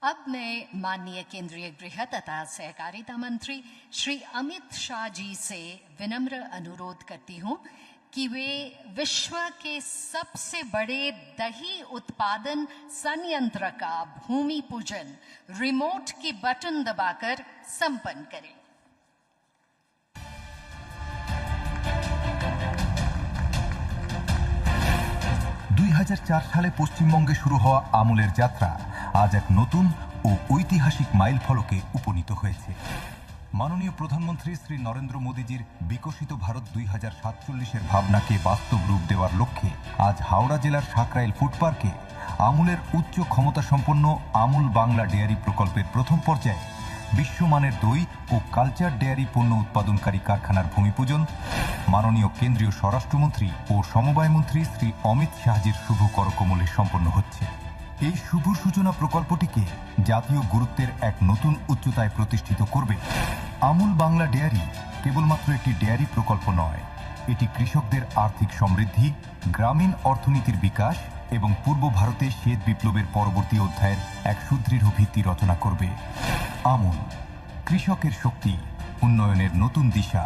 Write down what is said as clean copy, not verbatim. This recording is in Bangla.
अब मैं माननीय केंद्रीय गृह तथा सहकारिता मंत्री श्री अमित शाह जी से विनम्र अनुरोध करती हूं कि वे विश्व के सबसे बड़े दही उत्पादन संयंत्र का भूमि पूजन रिमोट की बटन दबाकर संपन्न करें। সালে পশ্চিমবঙ্গে শুরু হওয়া আমুলের যাত্রা আজ এক নতুন ও ঐতিহাসিক মাইল ফলকে উপনীত হয়েছে। মাননীয় প্রধানমন্ত্রী শ্রী নরেন্দ্র মোদীজির বিকশিত ভারত 2047-এর ভাবনাকে বাস্তব রূপ দেওয়ার লক্ষ্যে আজ হাওড়া জেলার সাকরাইল ফুড পার্কে আমুলের উচ্চ ক্ষমতা সম্পন্ন আমুল বাংলা ডেয়ারি প্রকল্পের প্রথম পর্যায়ে বিশ্বমানের দই ও কালচার ডেয়ারি পণ্য উৎপাদনকারী কারখানার ভূমিপূজন মাননীয় কেন্দ্রীয় স্বরাষ্ট্রমন্ত্রী ও সমবায় মন্ত্রী শ্রী অমিত শাহজির শুভ করকমলে সম্পন্ন হচ্ছে। এই শুভ সূচনা প্রকল্পটিকে জাতীয় গুরুত্বের এক নতুন উচ্চতায় প্রতিষ্ঠিত করবে। আমুল বাংলা ডেয়ারি কেবলমাত্র একটি ডেয়ারি প্রকল্প নয়, এটি কৃষকদের আর্থিক সমৃদ্ধি, গ্রামীণ অর্থনীতির বিকাশ এবং পূর্ব ভারতে শ্বেত বিপ্লবের পরবর্তী অধ্যায়ের এক সুদৃঢ় ভিত্তি রচনা করবে। আমুল, কৃষকের শক্তি, উন্নয়নের নতুন দিশা।